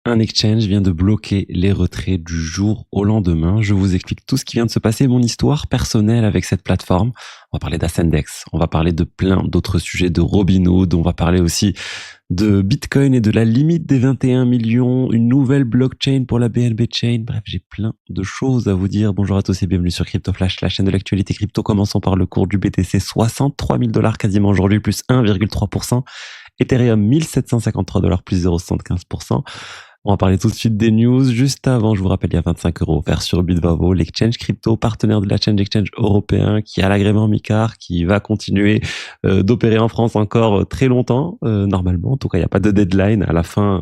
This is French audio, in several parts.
Un exchange vient de bloquer les retraits du jour au lendemain. Je vous explique tout ce qui vient de se passer, mon histoire personnelle avec cette plateforme. On va parler d'Ascendex, on va parler de plein d'autres sujets, de Robinhood, on va parler aussi de Bitcoin et de la limite des 21 millions, une nouvelle blockchain pour la BNB Chain. Bref, j'ai plein de choses à vous dire. Bonjour à tous et bienvenue sur Crypto Flash, la chaîne de l'actualité crypto. Commençons par le cours du BTC, 63 000 $ quasiment aujourd'hui, plus 1,3%. Ethereum, 1753 $, plus 0,75%. On va parler tout de suite des news. Juste avant, je vous rappelle, il y a 25 € offerts sur Bitvavo, l'exchange crypto, partenaire de la chaîne d'exchange européen, qui a l'agrément MiCAR, qui va continuer d'opérer en France encore très longtemps, normalement. En tout cas, il n'y a pas de deadline à la fin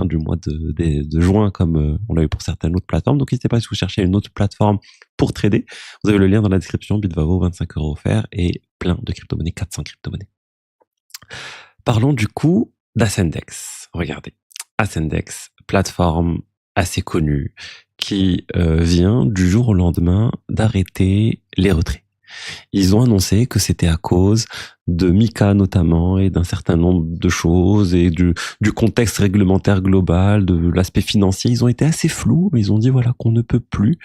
du mois de juin, comme on l'a eu pour certaines autres plateformes. Donc, n'hésitez pas si vous cherchez une autre plateforme pour trader. Vous avez le lien dans la description, Bitvavo, 25 € offerts et plein de crypto-monnaies, 400 crypto-monnaies. Parlons du coup d'Ascendex. Regardez. Ascendex, plateforme assez connue, qui vient du jour au lendemain d'arrêter les retraits. Ils ont annoncé que c'était à cause de MiCA notamment et d'un certain nombre de choses et du contexte réglementaire global, de l'aspect financier. Ils ont été assez flous, mais ils ont dit voilà qu'on ne peut plus,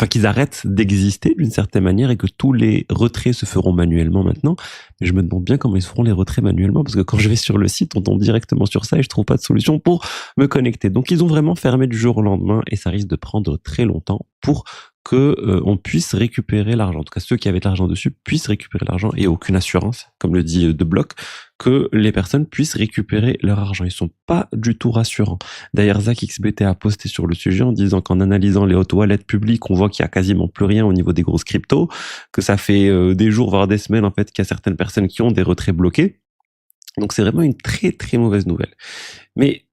qu'ils arrêtent d'exister d'une certaine manière et que tous les retraits se feront manuellement maintenant. Mais je me demande bien comment ils se feront les retraits manuellement, parce que quand je vais sur le site, on tombe directement sur ça et je trouve pas de solution pour me connecter. Donc ils ont vraiment fermé du jour au lendemain et ça risque de prendre très longtemps pour que on puisse récupérer l'argent. En tout cas, ceux qui avaient de l'argent dessus puissent récupérer l'argent et aucune assurance, comme le dit De Block, que les personnes puissent récupérer leur argent. Ils sont pas du tout rassurants. D'ailleurs, ZachXBT a posté sur le sujet en disant qu'en analysant les hot wallets publiques, on voit qu'il y a quasiment plus rien au niveau des grosses cryptos, que ça fait des jours, voire des semaines, en fait, qu'il y a certaines personnes qui ont des retraits bloqués. Donc c'est vraiment une très très mauvaise nouvelle. Mais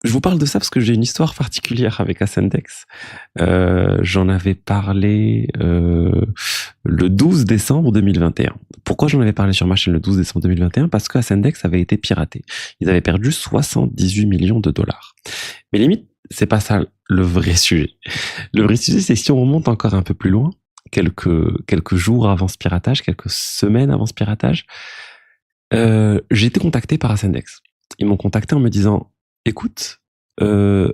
je vous parle de ça parce que j'ai une histoire particulière avec Ascendex. J'en avais parlé le 12 décembre 2021. Pourquoi j'en avais parlé sur ma chaîne le 12 décembre 2021? Parce que Ascendex avait été piraté. Ils avaient perdu 78 millions $. Mais limite, c'est pas ça le vrai sujet. Le vrai sujet, c'est si on remonte encore un peu plus loin, quelques jours avant ce piratage, quelques semaines avant ce piratage, j'ai été contacté par Ascendex. Ils m'ont contacté en me disant écoute, on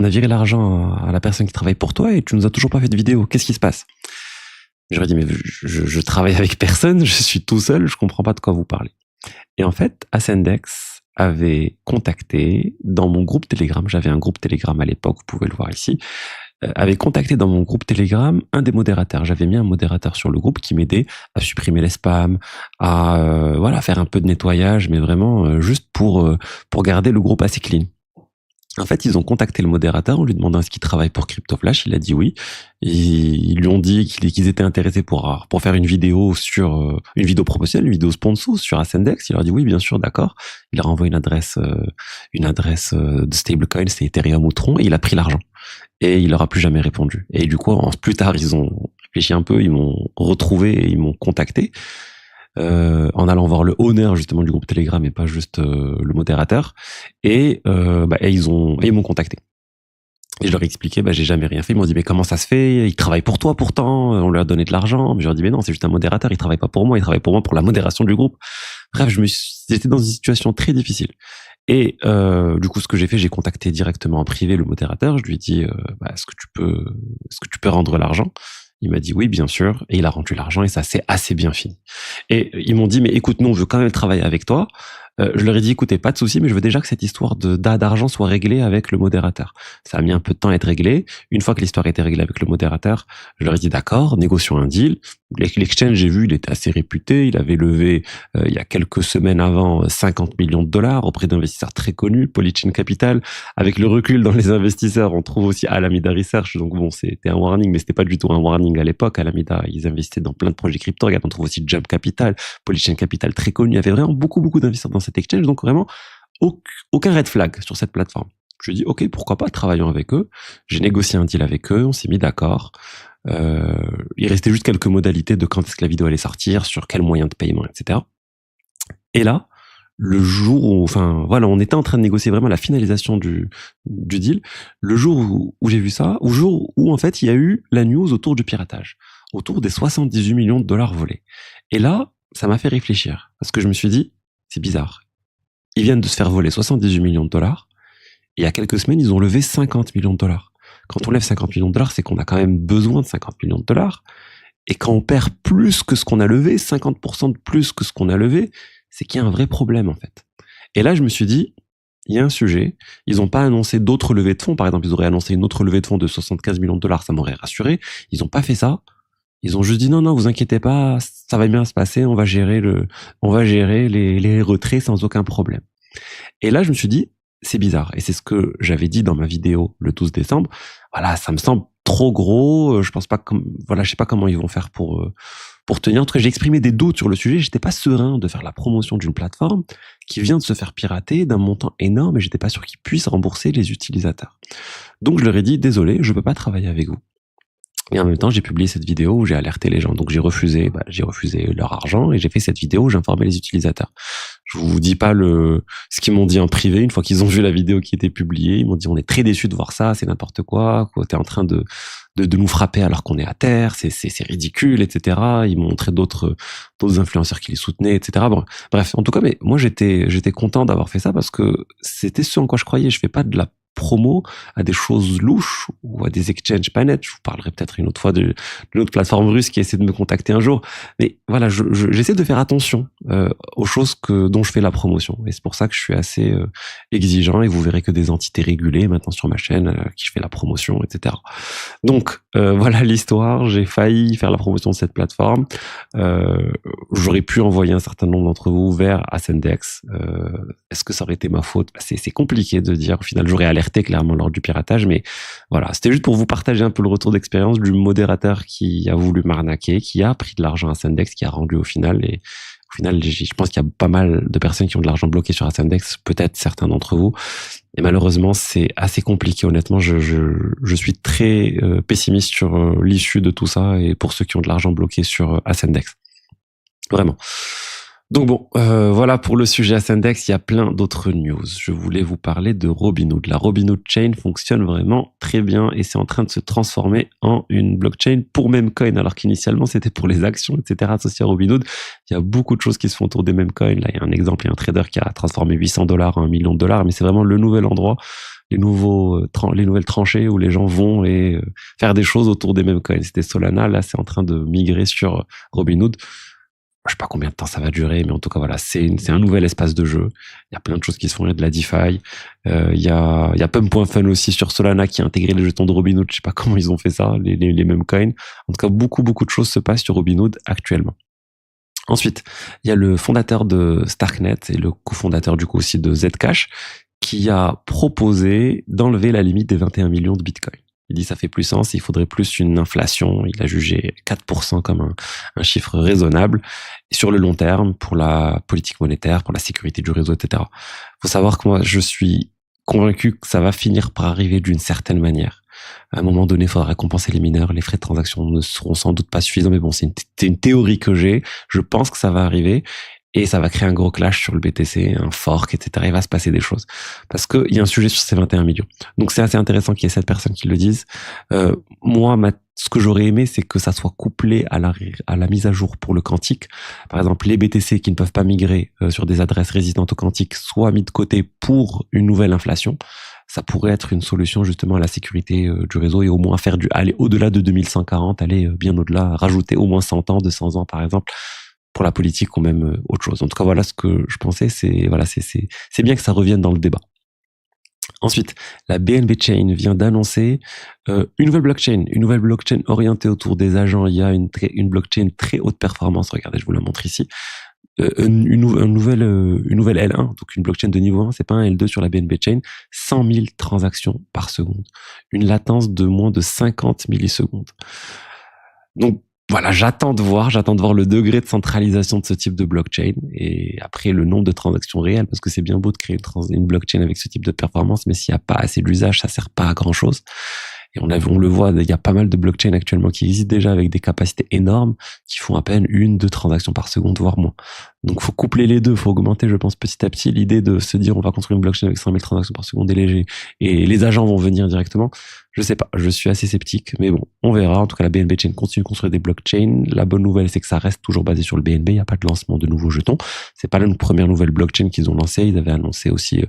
a viré l'argent à la personne qui travaille pour toi et tu nous as toujours pas fait de vidéo. Qu'est-ce qui se passe? J'aurais dit mais je travaille avec personne, je suis tout seul, je comprends pas de quoi vous parlez. Et en fait, Ascendex avait contacté dans mon groupe Telegram, j'avais un groupe Telegram à l'époque, vous pouvez le voir ici, avait contacté dans mon groupe Telegram un des modérateurs. J'avais mis un modérateur sur le groupe qui m'aidait à supprimer les spams, à faire un peu de nettoyage, mais vraiment juste pour garder le groupe assez clean. En fait, ils ont contacté le modérateur en lui demandant est-ce qu'il travaille pour Crypto Flash. Il a dit oui. Ils lui ont dit qu'ils étaient intéressés pour faire une vidéo sur une vidéo promotionnelle, une vidéo sponsor sur Ascendex. Il leur a dit oui, bien sûr, d'accord. Il leur a envoyé une adresse de stablecoin, c'était Ethereum ou Tron, et il a pris l'argent. Et il leur a plus jamais répondu. Et du coup, plus tard, ils ont réfléchi un peu, ils m'ont retrouvé et ils m'ont contacté. En allant voir le owner justement du groupe Telegram et pas juste le modérateur, et ils m'ont contacté. Et je leur ai expliqué, j'ai jamais rien fait. Ils m'ont dit, mais comment ça se fait? Il travaille pour toi pourtant, on lui a donné de l'argent. Mais je leur ai dit, mais non, c'est juste un modérateur, il travaille pas pour moi, il travaille pour moi pour la modération du groupe. Bref, j'étais dans une situation très difficile. Et du coup, ce que j'ai fait, j'ai contacté directement en privé le modérateur. Je lui ai dit, est-ce que tu peux rendre l'argent? Il m'a dit oui, bien sûr, et il a rendu l'argent et ça s'est assez bien fini. Et ils m'ont dit mais écoute, nous on veut quand même travailler avec toi. Je leur ai dit écoutez, pas de souci, mais je veux déjà que cette histoire d'argent soit réglée avec le modérateur. Ça a mis un peu de temps à être réglé. Une fois que l'histoire était réglée avec le modérateur, je leur ai dit d'accord, négocions un deal. L'exchange, j'ai vu, il était assez réputé. Il avait levé il y a quelques semaines avant 50 millions $, auprès d'investisseurs très connus, Polychain Capital. Avec le recul dans les investisseurs, on trouve aussi Alameda Research. Donc bon, c'était un warning, mais c'était pas du tout un warning à l'époque. Alameda, ils investissaient dans plein de projets crypto. Regarde, on trouve aussi Jump Capital, Polychain Capital très connu. Il y avait vraiment beaucoup d'investisseurs dans cet exchange. Donc vraiment, aucun red flag sur cette plateforme. Je dis ok, pourquoi pas, travaillons avec eux. J'ai négocié un deal avec eux, on s'est mis d'accord. Il restait juste quelques modalités de quand est-ce que la vidéo allait sortir, sur quel moyen de paiement, etc. Et là, le jour où, on était en train de négocier vraiment la finalisation du deal, le jour où j'ai vu ça, au jour où en fait il y a eu la news autour du piratage, autour des 78 millions $ volés. Et là, ça m'a fait réfléchir, parce que je me suis dit, c'est bizarre. Ils viennent de se faire voler 78 millions $, il y a quelques semaines, ils ont levé 50 millions de dollars. Quand on lève 50 millions de dollars, c'est qu'on a quand même besoin de 50 millions de dollars. Et quand on perd plus que ce qu'on a levé, 50% de plus que ce qu'on a levé, c'est qu'il y a un vrai problème, en fait. Et là, je me suis dit, il y a un sujet. Ils n'ont pas annoncé d'autres levées de fonds. Par exemple, ils auraient annoncé une autre levée de fonds de 75 millions de dollars. Ça m'aurait rassuré. Ils n'ont pas fait ça. Ils ont juste dit non, vous inquiétez pas, ça va bien se passer. On va gérer les retraits sans aucun problème. Et là, je me suis dit, c'est bizarre. Et c'est ce que j'avais dit dans ma vidéo le 12 décembre. Voilà, ça me semble trop gros. Je pense pas je sais pas comment ils vont faire pour tenir. En tout cas, j'ai exprimé des doutes sur le sujet. J'étais pas serein de faire la promotion d'une plateforme qui vient de se faire pirater d'un montant énorme et j'étais pas sûr qu'ils puissent rembourser les utilisateurs. Donc, je leur ai dit, désolé, je peux pas travailler avec vous. Et en même temps, j'ai publié cette vidéo où j'ai alerté les gens. Donc, j'ai refusé leur argent et j'ai fait cette vidéo où j'informais les utilisateurs. Je vous dis pas ce qu'ils m'ont dit en privé une fois qu'ils ont vu la vidéo qui était publiée. Ils m'ont dit, on est très déçus de voir ça, c'est n'importe quoi. T'es en train de nous frapper alors qu'on est à terre, c'est ridicule, etc. Ils m'ont montré d'autres influenceurs qui les soutenaient, etc. Bon, bref, en tout cas, mais moi, j'étais content d'avoir fait ça parce que c'était ce en quoi je croyais. Je fais pas de la promo à des choses louches ou à des exchange pas nets. Je vous parlerai peut-être une autre fois d'une autre plateforme russe qui essaie de me contacter un jour. Mais voilà, j'essaie de faire attention aux choses dont je fais la promotion. Et c'est pour ça que je suis assez exigeant et vous verrez que des entités régulées maintenant sur ma chaîne qui je fais la promotion, etc. Donc voilà l'histoire. J'ai failli faire la promotion de cette plateforme. J'aurais pu envoyer un certain nombre d'entre vous vers Ascendex. Est-ce que ça aurait été ma faute? C'est compliqué de dire. Au final, j'aurais alerté clairement lors du piratage, mais voilà, c'était juste pour vous partager un peu le retour d'expérience du modérateur qui a voulu m'arnaquer, qui a pris de l'argent à Ascendex, qui a rendu au final. Et au final, je pense qu'il y a pas mal de personnes qui ont de l'argent bloqué sur Ascendex, peut-être certains d'entre vous. Et malheureusement, c'est assez compliqué. Honnêtement, je suis très pessimiste sur l'issue de tout ça et pour ceux qui ont de l'argent bloqué sur Ascendex. Vraiment. Donc bon, voilà pour le sujet Ascendex, il y a plein d'autres news. Je voulais vous parler de Robinhood. La Robinhood Chain fonctionne vraiment très bien et c'est en train de se transformer en une blockchain pour Memecoin, alors qu'initialement c'était pour les actions, etc. associées à Robinhood. Il y a beaucoup de choses qui se font autour des Memecoin. Là, il y a un exemple, il y a un trader qui a transformé 800 $ en $1 million, mais c'est vraiment le nouvel endroit, les nouvelles tranchées où les gens vont et faire des choses autour des Memecoin. C'était Solana, là c'est en train de migrer sur Robinhood. Je sais pas combien de temps ça va durer, mais en tout cas, voilà, c'est un nouvel espace de jeu. Il y a plein de choses qui se font, il y a de la DeFi. Il y a Pump.fun aussi sur Solana qui a intégré les jetons de Robinhood. Je sais pas comment ils ont fait ça, les mêmes coins. En tout cas, beaucoup de choses se passent sur Robinhood actuellement. Ensuite, il y a le fondateur de Starknet et le cofondateur du coup aussi de Zcash qui a proposé d'enlever la limite des 21 millions de Bitcoin. Il dit ça fait plus sens, il faudrait plus une inflation. Il a jugé 4% comme un chiffre raisonnable. Et sur le long terme, pour la politique monétaire, pour la sécurité du réseau, etc. Faut savoir que moi, je suis convaincu que ça va finir par arriver d'une certaine manière. À un moment donné, il faudra récompenser les mineurs. Les frais de transaction ne seront sans doute pas suffisants, mais bon, c'est une théorie que j'ai. Je pense que ça va arriver. Et ça va créer un gros clash sur le BTC, un fork, etc. Il va se passer des choses. Parce qu'il y a un sujet sur ces 21 millions. Donc c'est assez intéressant qu'il y ait cette personne qui le dise. Moi, ce que j'aurais aimé, c'est que ça soit couplé à la mise à jour pour le quantique. Par exemple, les BTC qui ne peuvent pas migrer sur des adresses résistantes au quantique soient mis de côté pour une nouvelle inflation. Ça pourrait être une solution justement à la sécurité du réseau et au moins aller au-delà de 2140, aller bien au-delà, rajouter au moins 100 ans, 200 ans par exemple, pour la politique ou même autre chose. En tout cas, voilà ce que je pensais. C'est bien que ça revienne dans le débat. Ensuite, la BNB Chain vient d'annoncer une nouvelle blockchain orientée autour des agents. Il y a une blockchain très haute performance. Regardez, je vous la montre ici. Une nouvelle L1, donc une blockchain de niveau 1, c'est pas un L2 sur la BNB Chain, 100 000 transactions par seconde. Une latence de moins de 50 millisecondes. Donc, voilà, j'attends de voir le degré de centralisation de ce type de blockchain et après le nombre de transactions réelles, parce que c'est bien beau de créer une blockchain avec ce type de performance, mais s'il n'y a pas assez d'usage, ça sert pas à grand chose. Et on le voit, il y a pas mal de blockchains actuellement qui existent déjà avec des capacités énormes qui font à peine 1-2 transactions par seconde, voire moins. Donc, faut coupler les deux, faut augmenter, je pense, petit à petit l'idée de se dire on va construire une blockchain avec 100 000 transactions par seconde et léger et les agents vont venir directement. Je sais pas, je suis assez sceptique, mais bon, on verra. En tout cas, la BNB Chain continue de construire des blockchains. La bonne nouvelle, c'est que ça reste toujours basé sur le BNB. Il n'y a pas de lancement de nouveaux jetons. C'est pas la première nouvelle blockchain qu'ils ont lancée. Ils avaient annoncé aussi,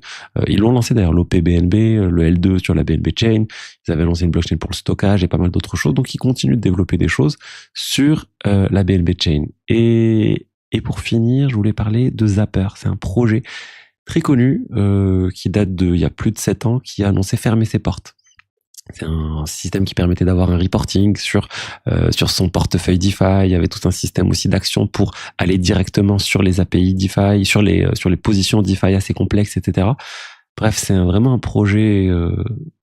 ils l'ont lancé d'ailleurs, l'OP-BNB, le L2 sur la BNB Chain. Ils avaient lancé une blockchain pour le stockage et pas mal d'autres choses. Donc, ils continuent de développer des choses sur la BNB Chain. Et pour finir, je voulais parler de Zapper. C'est un projet très connu qui date il y a plus de 7 ans, qui a annoncé fermer ses portes. C'est un système qui permettait d'avoir un reporting sur son portefeuille DeFi. Il y avait tout un système aussi d'action pour aller directement sur les API DeFi, sur les positions DeFi assez complexes, etc. Bref, c'est vraiment un projet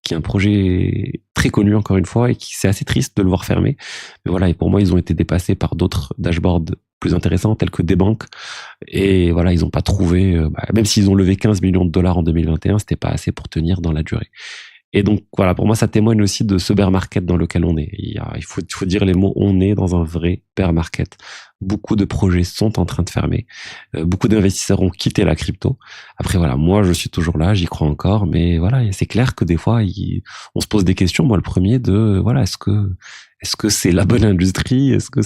qui est un projet très connu encore une fois et qui c'est assez triste de le voir fermer. Mais voilà, et pour moi, ils ont été dépassés par d'autres dashboards plus intéressants tels que des banques. Et voilà, ils n'ont pas trouvé, même s'ils ont levé 15 millions de dollars en 2021, c'était pas assez pour tenir dans la durée. Et donc voilà, pour moi, ça témoigne aussi de ce bear market dans lequel on est. Il faut dire les mots, on est dans un vrai bear market. Beaucoup de projets sont en train de fermer. Beaucoup d'investisseurs ont quitté la crypto. Après voilà, moi je suis toujours là, j'y crois encore, mais voilà, c'est clair que des fois on se pose des questions. Moi le premier de voilà, est-ce que c'est la bonne industrie? Est-ce que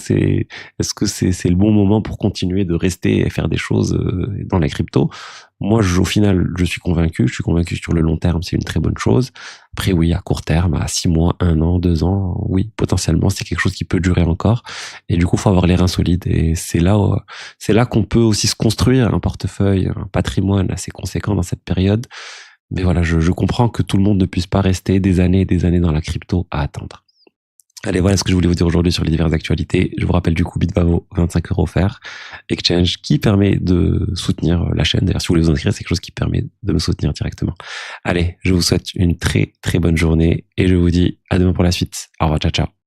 c'est le bon moment pour continuer de rester et faire des choses dans la crypto? Moi, au final, je suis convaincu. Je suis convaincu que sur le long terme, c'est une très bonne chose. Après, oui, à court terme, à 6 mois, 1 an, 2 ans, oui, potentiellement, c'est quelque chose qui peut durer encore. Et du coup, faut avoir les reins solides. Et c'est là qu'on peut aussi se construire un portefeuille, un patrimoine assez conséquent dans cette période. Mais voilà, je comprends que tout le monde ne puisse pas rester des années et des années dans la crypto à attendre. Allez, voilà ce que je voulais vous dire aujourd'hui sur les diverses actualités. Je vous rappelle du coup Bitbavo, 25 € offerts, exchange qui permet de soutenir la chaîne. D'ailleurs, si vous voulez vous inscrire, c'est quelque chose qui permet de me soutenir directement. Allez, je vous souhaite une très très bonne journée et je vous dis à demain pour la suite. Au revoir, ciao ciao.